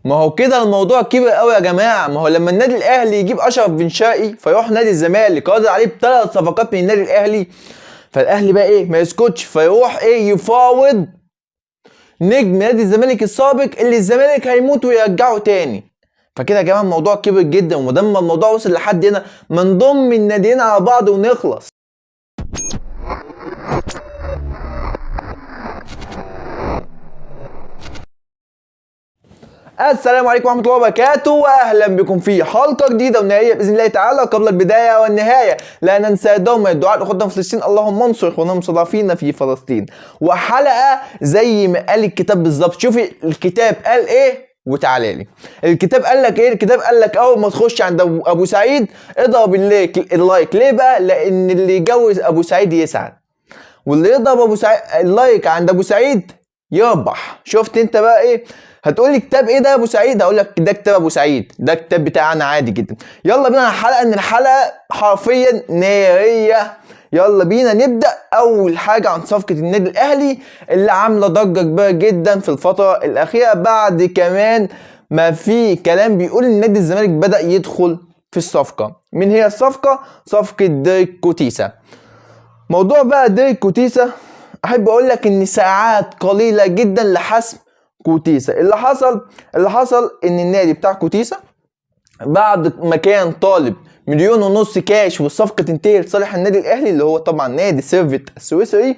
ما هو كده الموضوع كبر قوي يا جماعه. ما هو لما النادي الاهلي يجيب اشرف بن شرقي فيروح نادي الزمالك قاضي عليه ب3 صفقات من النادي الاهلي، فالاهلي بقى ايه ما يسكتش فيروح ايه يفاوض نجم نادي الزمالك السابق اللي الزمالك هيموت ويرجعه تاني. فكده يا جماعه الموضوع كبر جدا، ولما الموضوع وصل لحد هنا ما نضم الناديين على بعض ونخلص. السلام عليكم ورحمة الله وبركاته، واهلا بكم في حلقة جديدة ونهائية باذن الله تعالى. قبل البداية والنهاية لا ننسى دوما الدعاء لاخواتنا في فلسطين، اللهم انصر اخواننا المستضعفين في فلسطين. وحلقة زي ما قال الكتاب بالظبط. شوفي الكتاب قال ايه وتعالى لي. الكتاب قال لك ايه؟ الكتاب قال لك اول ما تخش عند ابو سعيد اضرب اللايك. ليه بقى؟ لان اللي يجوز ابو سعيد يسعد، واللي يضرب ابو سعيد اللايك عند ابو سعيد يربح. شفت انت بقى ايه؟ هتقولي كتاب ايه ده يا ابو سعيد؟ هقول لك ده كتاب ابو سعيد، ده كتاب بتاعنا عادي جدا. يلا بينا على الحلقه، ان الحلقه حرفيا ناريه. يلا بينا نبدا. اول حاجه عن صفقه النادي الاهلي اللي عامله ضجه كبيره جدا في الفتره الاخيره، بعد كمان ما في كلام بيقول ان نادي الزمالك بدا يدخل في الصفقه. مين هي الصفقه؟ صفقه ديريك كوتيسا. موضوع بقى ديريك كوتيسا، احب اقول لك ان ساعات قليله جدا لحسم كوتيسا. اللي حصل ان النادي بتاع كوتيسا بعد ما كان طالب 1.5 مليون كاش والصفقه تنتهي لصالح النادي الاهلي اللي هو طبعا نادي سيرفيت السويسري،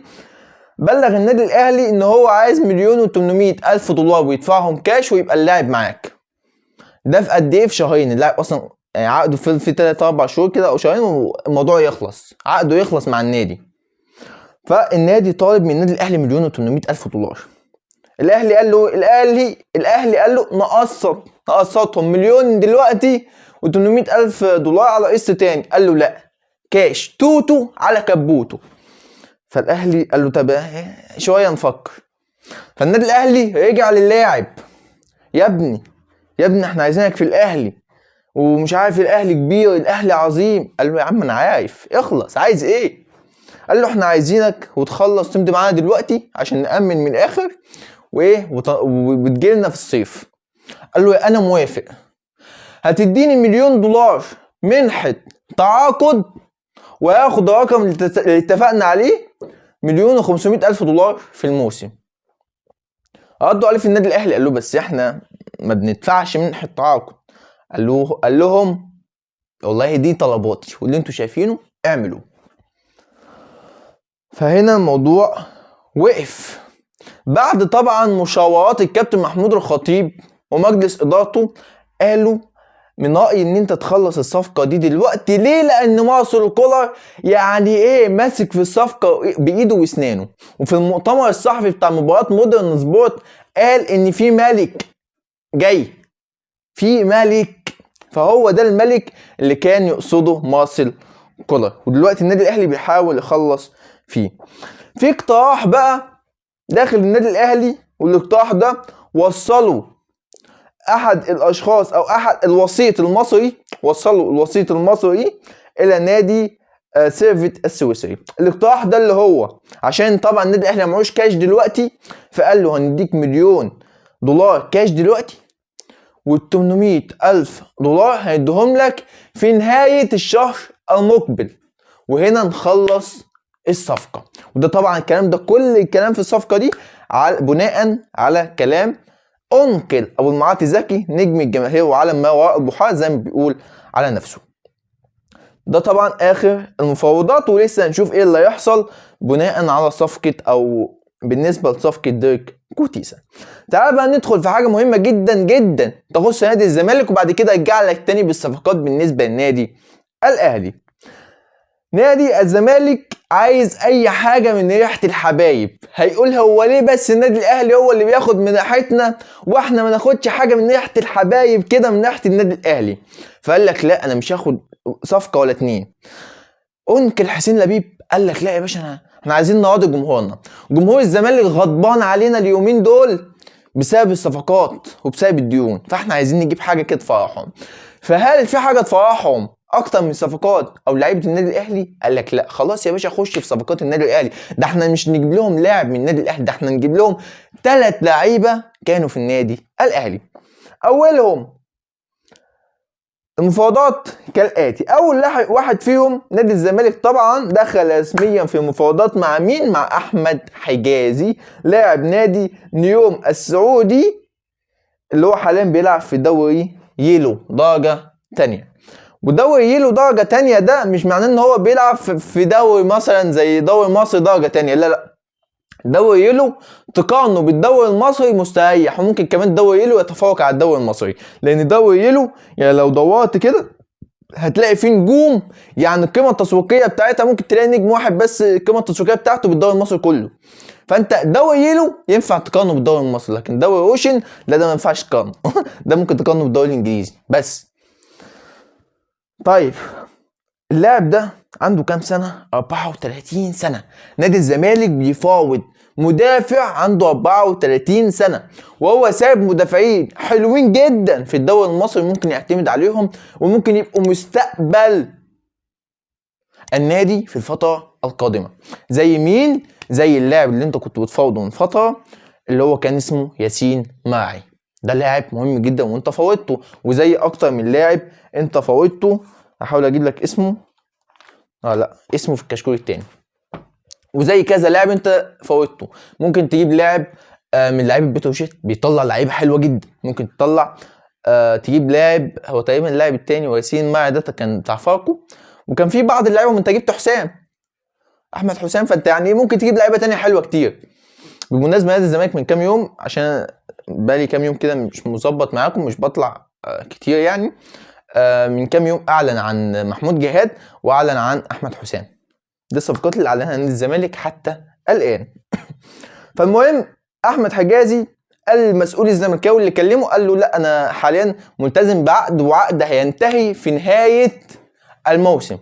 بلغ النادي الاهلي ان هو عايز 1.8 مليون ويدفعهم كاش ويبقى اللاعب معاك. ده في قد ايه؟ في شهرين. اللاعب اصلا عقده في 3-4 شهور كده او شهرين والموضوع يخلص، عقده يخلص مع النادي. فالنادي طالب من النادي الاهلي 1.8 مليون. الاهلي قال له نقسطهم 1 مليون دلوقتي و$800,000 على قسط تاني. قال له لا، كاش توتو على كبوتو. فالاهلي قال له طب شويه نفكر. فالنادي الاهلي رجع للاعب، يا ابني احنا عايزينك في الاهلي، ومش عارف الاهلي كبير، الاهلي عظيم. قال له يا عم انا عارف، اخلص، عايز ايه؟ قال له احنا عايزينك وتخلص تمضي معانا دلوقتي عشان نأمن من الاخر وايه وبتجيلنا في الصيف. قال له انا موافق، هتديني $1 مليون منحة تعاقد وهاخد الرقم اللي اتفقنا عليه $1,500,000 في الموسم. ردوا عليه في النادي الاهلي قال له بس احنا ما بندفعش منحة تعاقد. قال لهم والله دي طلباتي واللي انتوا شايفينه اعملوا. فهنا الموضوع وقف بعد طبعا مشاورات الكابتن محمود الخطيب ومجلس ادارته. قالوا من رأيي ان انت تخلص الصفقة دي دلوقتي. ليه؟ لان مارسيل كولر يعني ايه ماسك في الصفقة بايده واسنانه. وفي المؤتمر الصحفي بتاع مباراة مودرن سبورت قال ان في ملك جاي، في ملك، فهو ده الملك اللي كان يقصده مارسيل كولر. ودلوقتي النادي الاهلي بيحاول يخلص فيه. في اقتراح بقى داخل النادي الاهلي، والاقتراح ده وصلوا احد الاشخاص او احد الوسيط المصري الى نادي سيرفيت السويسري. الاقتراح ده اللي هو عشان طبعا النادي الاهلي معهوش كاش دلوقتي، فقال له هنديك $1 مليون كاش دلوقتي و$800,000 هيديهم لك في نهاية الشهر المقبل، وهنا نخلص الصفقة. وده طبعا الكلام ده كل الكلام في الصفقة دي بناء على كلام أنكل أبو المعاطي زكي نجم الجماهير وعالم ما وراء البحار زي ما بيقول على نفسه. ده طبعا آخر المفاوضات، ولسه هنشوف ايه اللي هيحصل بناء على صفقة او بالنسبة لصفقة ديريك كوتيسا. تعال بقى ندخل في حاجة مهمة جدا جدا تخص نادي الزمالك، وبعد كده ارجع لك تاني بالصفقات بالنسبة للنادي الأهلي. نادي الزمالك عايز اي حاجة من ريحة الحبايب. هيقول هو ليه بس النادي الاهلي هو اللي بياخد من ريحتنا واحنا ما ناخدش حاجة من ريحة الحبايب كده من ريحة النادي الاهلي؟ فقال لك لا، انا مش هاخد صفقة ولا 2. أنكل حسين لبيب قال لك لا يا باشا، احنا عايزين نراضي جمهورنا. جمهور الزمالك غضبان علينا اليومين دول بسبب الصفقات وبسبب الديون، فاحنا عايزين نجيب حاجة كده تفرحهم. فهل في حاجة تفرحهم اكتر من صفقات او لعيبه النادي الاهلي؟ قال لك لا خلاص يا باشا خش في صفقات النادي الاهلي، ده احنا مش نجيب لهم لاعب من النادي الاهلي، ده احنا نجيب لهم 3 لعيبه كانوا في النادي الاهلي. اولهم المفاوضات كالاتي. اول واحد فيهم نادي الزمالك طبعا دخل رسميا في مفاوضات مع مين؟ مع احمد حجازي لاعب نادي نيوم السعودي اللي هو حاليا بيلعب في دوري يلو درجه تانية. ودوري يلو درجه تانية ده مش معناه ان هو بيلعب في دوري مثلا زي دوري مصر درجه تانية، لا لا، دوري يلو تقارنه بالدوري المصري مستريح، وممكن كمان دوري يلو يتفوق على الدوري المصري، لان دوري يلو يعني لو دورت كده هتلاقي فيه نجوم، يعني القيمه التسويقيه بتاعتها ممكن تلاقي نجم واحد بس القيمه التسويقيه بتاعته بالدوري المصري كله. فانت دوري يلو ينفع تقارنه بالدوري المصري، لكن دوري اوشن لا ده ما ينفعش تقارنه ده ممكن تقارنه بالدوري الانجليزي بس. طيب اللاعب ده عنده كام سنه؟ 34 سنه. نادي الزمالك بيفاوض مدافع عنده 34 سنه، وهو سايب مدافعين حلوين جدا في الدوري المصري ممكن يعتمد عليهم وممكن يبقوا مستقبل النادي في الفتره القادمه. زي مين؟ زي اللاعب اللي انت كنت بتفاوضه من فتره اللي هو كان اسمه ياسين ماعي، ده لاعب مهم جدا وانت فاوضته، وزي اكتر من لاعب انت فاوضته. هحاول اجيب لك اسمه، لا اسمه في الكشكول التاني. وزي كذا لاعب انت فوتته. ممكن تجيب لاعب من لعيبه بتروجيت بيطلع لعيبه حلوه جدا، ممكن تطلع تجيب لاعب هو تقريبا اللاعب التاني وياسين ماعي ده كان بتاع فاركو، وكان في بعض اللعيبه من انت جبت حسام احمد حسام، فانت يعني ممكن تجيب لعيبه تانية حلوه كتير. بالمناسبه نادي الزمالك من كام يوم، عشان بقالي كام يوم كده مش مظبط معاكم مش بطلع كتير يعني، من كام يوم اعلن عن محمود جهاد واعلن عن احمد حسام، دي الصفقات اللي اعلنها نادي الزمالك حتى الان. فالمهم احمد حجازي المسؤول الزملكاوي اللي كلمه قال له لا انا حاليا ملتزم بعقد، وعقد هينتهي في نهايه الموسم،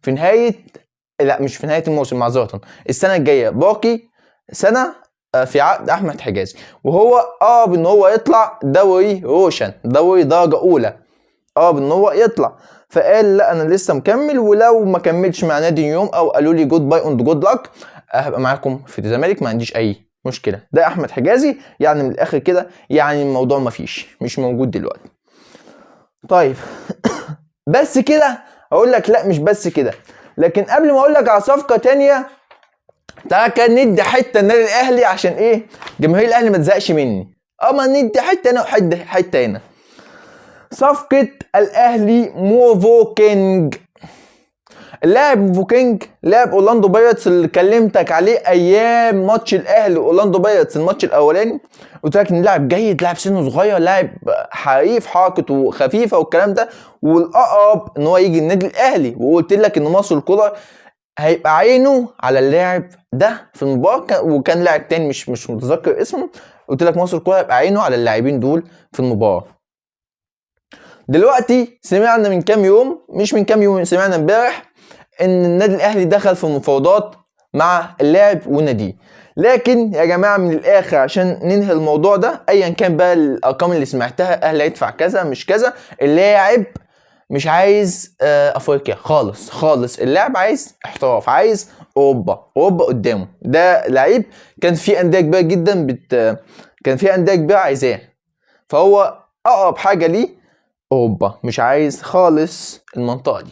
في نهايه، لا مش في نهايه الموسم معذره، السنه الجايه باقي سنه في عقد احمد حجازي، وهو ان هو يطلع دوري روشن دوري درجه اولى، ان هو يطلع. فقال لا انا لسه مكمل، ولو ما كملتش مع نادي نيوم او قالوا لي جود باي اند جود لك هبقى معاكم في الزمالك، ما عنديش اي مشكله. ده احمد حجازي، يعني من الاخر كده يعني الموضوع ما فيش مش موجود دلوقتي. طيب بس كده؟ اقول لك لا مش بس كده، لكن قبل ما اقول لك على صفقه تانية تعالى كده ندي حته النادي الاهلي، عشان ايه جماهير الاهلي ما تزهقش مني، ما ندي حته هنا وحته هنا. صفقة الأهلي موفوكينج. اللاعب موفوكينج لاعب أورلاندو بايرتس اللي كلمتك عليه أيام ماتش الأهلي أورلاندو بايرتس الماتش الأولاني، قلت لك إن لاعب جيد، لاعب سنه صغير، لاعب حريف، حركته خفيفة والكلام ده، والأقرب إن هو يجي النادي الأهلي، وقلت لك إن مصر الكولر هيبقى عينه على اللاعب ده في المباراة، وكان لاعب تاني مش متذكر اسمه، قلت لك مصر الكولر هيبقى عينه على اللاعبين دول في المباراة. دلوقتي سمعنا من كام يوم، مش من كام يوم، سمعنا امبارح ان النادي الاهلي دخل في مفاوضات مع اللاعب وناديه. لكن يا جماعه من الاخر عشان ننهي الموضوع ده، ايا كان بقى الارقام اللي سمعتها الاهلي هيدفع كذا مش كذا، اللاعب مش عايز افريقيا خالص خالص، اللاعب عايز احتراف، عايز اوروبا قدامه. ده لعيب كان في انديه كبيره جدا كان في انديه كبيره عايزاه، فهو اقرب حاجه ليه اوروبا، مش عايز خالص المنطقه دي.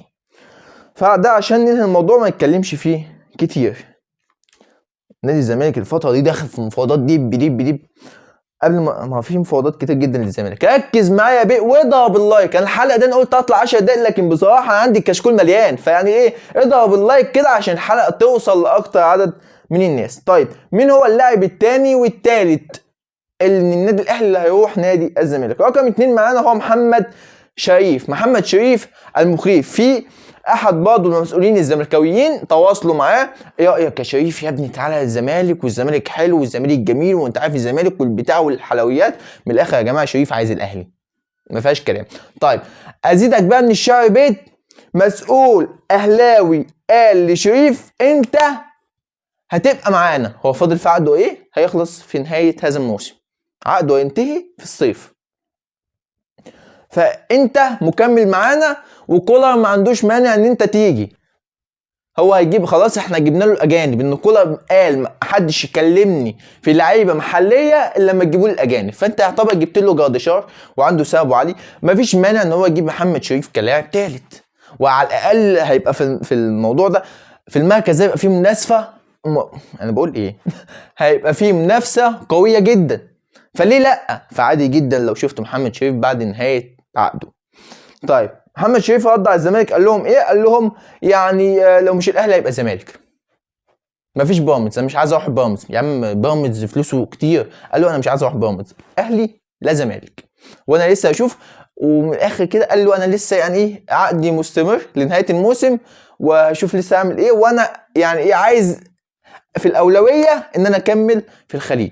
فده عشان ننهي الموضوع ما نتكلمش فيه كتير. نادي الزمالك الفتره دي داخل في مفاوضات ديب قبل ما في مفاوضات كتير جدا للزمالك. ركز معايا بيه واضرب اللايك، انا الحلقه دي انا قلت اطلع 10 دقايق لكن بصراحه انا عندي الكشكول مليان، فيعني ايه اضرب اللايك كده عشان الحلقه توصل لاكتر عدد من الناس. طيب مين هو اللاعب الثاني والثالث اللي من النادي الاهلي اللي هيروح نادي الزمالك؟ رقم 2 معانا هو محمد شريف المخيف. في احد برضه المسؤولين الزملكاويين تواصلوا معاه، ايه رايك يا شريف يا ابني تعالى الزمالك، والزمالك حلو والزمالك جميل وانت عارف الزمالك والبتاع والحلويات. من الاخر يا جماعه شريف عايز الاهلي، ما فيهاش كلام. طيب ازيدك بقى من الشعر بيت، مسؤول اهلاوي قال لشريف انت هتبقى معانا. هو فاضل في عقده ايه؟ هيخلص في نهايه هذا الموسم، عقده هينتهي في الصيف. فانت مكمل معانا، وكولر ما عندوش مانع ان انت تيجي. هو هيجيب خلاص، احنا جبنا له الاجانب، ان كولر قال محدش يكلمني في لعيبه محليه الا لما تجيبوا لي الاجانب، فانت يعتبر جبت له جراديشار وعنده سبب علي، مفيش مانع ان هو يجيب محمد شريف كلاعب ثالث، وعلى الاقل هيبقى في الموضوع ده في المركز ده يبقى فيه منافسه. انا بقول ايه هيبقى فيه منافسه قويه جدا، فليه لا؟ فعادي جدا لو شفت محمد شريف بعد نهايه عقده. طيب محمد شريف رد على الزمالك قال لهم ايه؟ قال لهم يعني لو مش الاهلي هيبقى الزمالك، مفيش بيراميدز، انا مش عايز اروح بيراميدز. يا عم بيراميدز فلوسه كتير. قال له انا مش عايز اروح بيراميدز، اهلي لا زمالك، وانا لسه هشوف. ومن الاخر كده قال له انا لسه يعني ايه عقدي مستمر لنهايه الموسم، واشوف لسه اعمل ايه، وانا يعني ايه عايز في الاولويه ان انا اكمل في الخليج،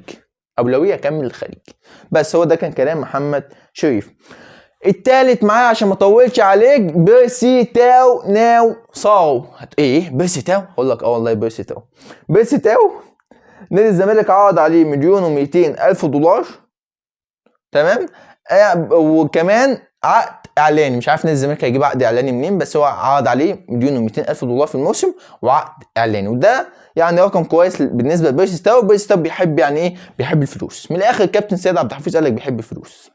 اولويه اكمل الخليج. بس هو ده كان كلام محمد شريف. التالت معايا عشان ما اطولش عليك، بيرسي تاو ناو صاو. ايه بيرسي تاو؟ اقول لك والله بيرسي تاو. بيرسي تاو نادي الزمالك عرض عليه $1,200,000، تمام؟ وكمان عقد اعلاني، مش عارف نادي الزمالك هيجيب عقد اعلاني منين، بس هو عرض عليه $1,200,000 في الموسم وعقد اعلاني، وده يعني رقم كويس بالنسبه لبيرسي تاو. بيرسي تاو بيحب يعني ايه؟ بيحب الفلوس. من الاخر كابتن سيد عبد الحفيظ قال لك بيحب الفلوس،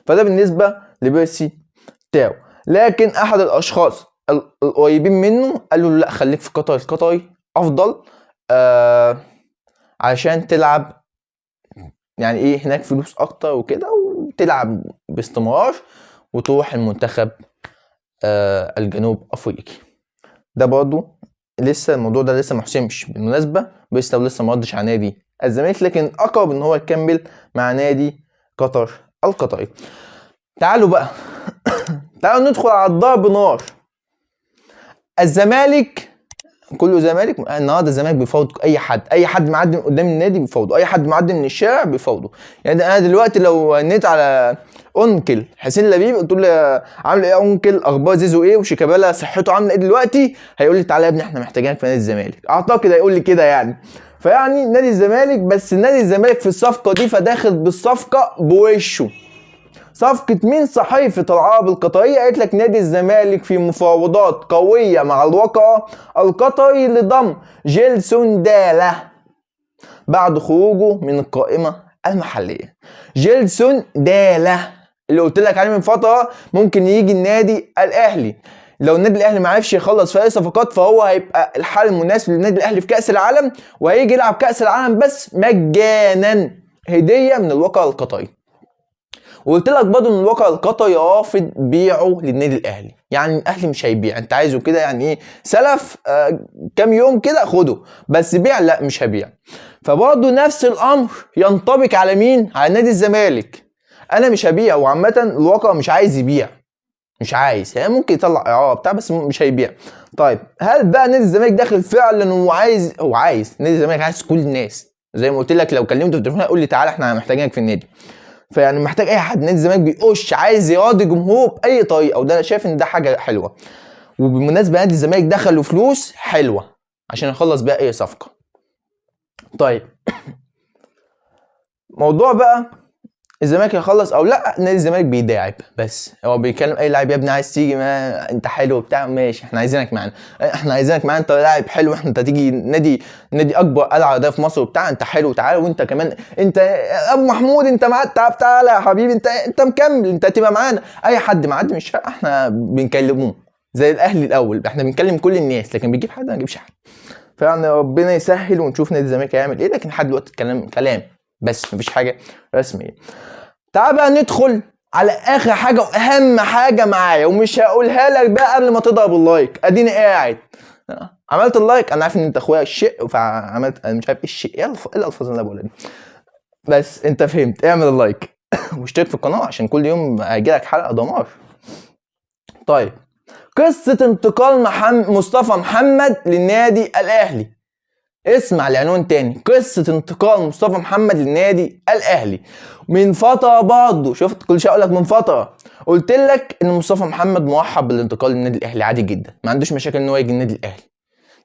فده بالنسبه لبيرسي تاو. لكن احد الاشخاص القريبين منه قالوا له لا خليك في قطر، القطري افضل عشان تلعب يعني ايه هناك فلوس اكتر وكده، وتلعب باستمرار وتروح المنتخب الجنوب افريقي. ده برضو لسه الموضوع ده لسه محسمش بالمناسبه، بس لو لسه ما ردش على نادي الزمالك، لكن اقرب ان هو يكمل مع نادي قطر القطري. تعالوا بقى تعالوا ندخل على الضرب نار. الزمالك كله زمالك النهارده، الزمالك بيفاوض اي حد معدي قدام النادي بيفاوضه، اي حد معدي من الشارع بيفاوضه. يعني انا دلوقتي لو نيت على انكل حسين لبيب قلت له عامل ايه يا انكل، اخبار زيزو ايه، وشيكابالا صحته عامله ايه دلوقتي، هيقول لي تعالى يا ابني احنا محتاجينك في نادي الزمالك، اعتقد هيقول لي كده يعني. فيعني نادي الزمالك، بس نادي الزمالك في الصفقه دي فداخل بالصفقه بوشه. صفقة مين؟ صحيفة العرب القطرية قالت لك نادي الزمالك في مفاوضات قوية مع الوقع القطري لضم جيلسون دالا بعد خروجه من القائمة المحلية. جيلسون دالا اللي قلت لك عليه من فترة ممكن يجي النادي الأهلي، لو النادي الأهلي ما عرفش يخلص في أي صفقات فهو هيبقى الحل المناسب للنادي الأهلي في كأس العالم، وهيجي يلعب كأس العالم بس مجانا هدية من الوقع القطري. وقلت لك برضه ان الواقع القطري رافض بيعه للنادي الاهلي، يعني الاهلي مش هيبيع، انت عايزه كده يعني ايه سلف كام يوم كده خده، بس بيع لا مش هبيع. فبرضه نفس الامر ينطبق على مين؟ على نادي الزمالك. انا مش هبيع، وعامه الواقع مش عايز يبيع، مش عايز، يعني ممكن يطلع اعاره بتاع بس مش هيبيع. طيب هل بقى نادي الزمالك داخل فعلا هو عايز نادي الزمالك عايز كل الناس، زي ما قلت لك لو كلمته في التليفون هيقول لي تعالى احنا محتاجينك في النادي، فيعني محتاج اي حد. نادي الزمالك بيقش عايز يراضي جمهوره باي طريقه، وده انا شايف ان ده حاجه حلوه. وبالمناسبه نادي الزمالك دخلوا فلوس حلوه عشان يخلص بقى اي صفقه. طيب موضوع بقى الزمالك يخلص او لا، نادي الزمالك بيداعب، بس هو بيكلم اي لاعب يا ابني عايز تيجي، ما انت حلو بتاع ماشي احنا عايزينك معانا، انت لاعب حلو، انت تيجي نادي اكبر قلعه ده في مصر وبتاع، انت حلو تعالى، وانت كمان انت ابو محمود انت معاك تعالى يا حبيبي، انت مكمل، انت هتبقى معانا. اي حد معدي من الشارع احنا بنكلموه زي الاهلي الاول، احنا بنكلم كل الناس، لكن بيجيب حد ما نجيبش حد. فيعني ربنا يسهل ونشوف نادي الزمالك هيعمل ايه، لكن لحد دلوقتي كلام بس مفيش حاجه رسميه. تعال بقى ندخل على اخر حاجه واهم حاجه معايا، ومش هقولها لك بقى قبل ما تضرب اللايك، اديني قاعد عملت اللايك، انا عارف ان انت اخويا الشق فعملت، انا مش عارف ايه الشق، ايه الالفاظ اللي انا بقولها دي، بس انت فهمت. اعمل اللايك واشترك في القناه عشان كل يوم هيجيلك حلقه دمار. طيب قصه انتقال مصطفى محمد للنادي الاهلي، اسمع العنوان تاني، قصة انتقال مصطفى محمد للنادي الاهلي. من فترة برضه، شفت كل شيء اقولك من فترة قلت لك ان مصطفى محمد مرحب بالانتقال للنادي الاهلي عادي جدا، ما عندوش مشاكل ان هو يجي النادي الاهلي.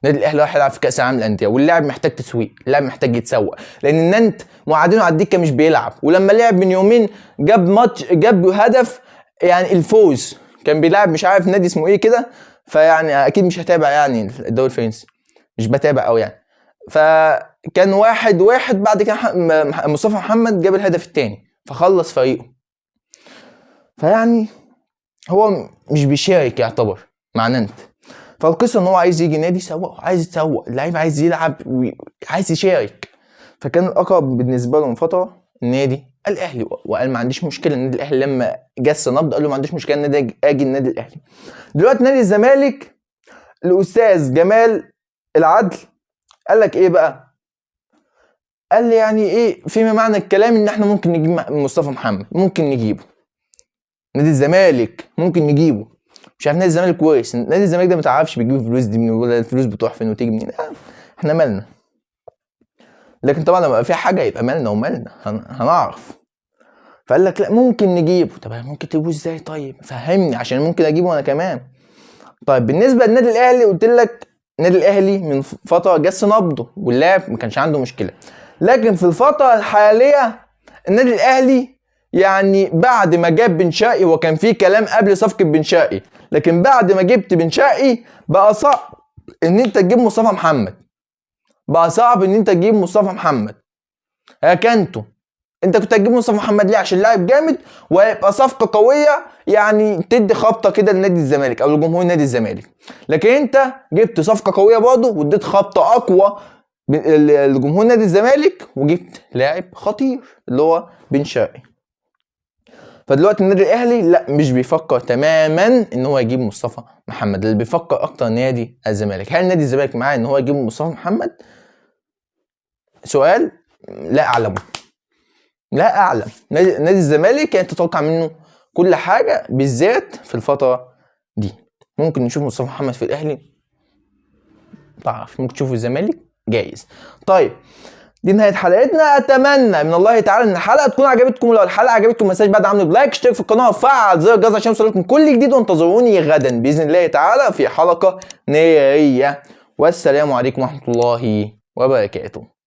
النادي الاهلي راح يلعب في كاس العالم للانديه، واللاعب محتاج تسويق، اللاعب محتاج يتسوق، لان النانت معادينه على الدكه مش بيلعب، ولما لعب من يومين جاب هدف يعني الفوز، كان بيلعب مش عارف نادي اسمه ايه كده، فيعني اكيد مش هتابع يعني الدوري الفرنسي، مش بتابع قوي يعني. فكان 1-1 بعد كده مصطفى محمد جاب الهدف الثاني فخلص فريقه. فيعني هو مش بيشارك يعتبر مع نانت. فالقصه ان هو عايز يجي نادي يسوق، عايز يتسوق، اللعيب عايز يلعب وعايز يشارك. فكان الاقرب بالنسبه له من فتره النادي الاهلي، وقال ما عنديش مشكله. النادي الاهلي لما جس نبض قال له ما عنديش مشكله النادي اجي النادي الاهلي. دلوقتي نادي الزمالك الاستاذ جمال العدل قال لك ايه بقى؟ قال لي يعني ايه فيما معنى الكلام ان احنا ممكن نجيب مصطفى محمد، ممكن نجيبه نادي الزمالك، ممكن نجيبه. مش عارف نادي الزمالك كويس، نادي الزمالك ده ما تعرفش بيجيب الفلوس دي منين ولا الفلوس بتروح فين وتيجي منين، احنا مالنا. لكن طبعا لما في حاجه يبقى مالنا ومالنا هنعرف. فقال لك لا ممكن نجيبه. طب ممكن تجيبه ازاي؟ طيب فهمني عشان ممكن اجيبه انا كمان. طيب بالنسبه للنادي الاهلي قلت لك النادي الاهلي من فتره جس نبضه واللاعب ما كانش عنده مشكله، لكن في الفتره الحاليه النادي الاهلي يعني بعد ما جاب بن شرقي، وكان في كلام قبل صفقه بن شرقي، لكن بعد ما جبت بن شرقي بقى صعب ان انت تجيب مصطفى محمد، بقى صعب ان انت تجيب مصطفى محمد. كنتوا انت كنت هتجيب مصطفى محمد ليه؟ عشان لاعب جامد ويبقى صفقه قويه يعني تدي خبطه كده لنادي الزمالك او لجمهور نادي الزمالك. لكن انت جبت صفقه قويه برضه واديت خبطه اقوى لجمهور نادي الزمالك، وجبت لاعب خطير اللي هو بن شرقي. فدلوقتي النادي الاهلي لا مش بيفكر تماما ان هو يجيب مصطفى محمد، اللي بيفكر اكتر نادي الزمالك. هل نادي الزمالك معاه ان هو يجيب مصطفى محمد؟ سؤال لا اعلمه، لا اعلم. نادي الزمالك يعني تتوقع منه كل حاجه، بالذات في الفتره دي. ممكن نشوف مصطفى محمد في الاهلي، تعرف ممكن تشوفه الزمالك جايز. طيب دي نهايه حلقتنا. اتمنى من الله تعالى ان الحلقه تكون عجبتكم، ولو الحلقه عجبتكم ما تنساش بعد عمل لايك، اشترك في القناه وفعل زر الجرس عشان يوصلكم كل جديد، وانتظروني غدا باذن الله تعالى في حلقه ناريه. والسلام عليكم ورحمه الله وبركاته.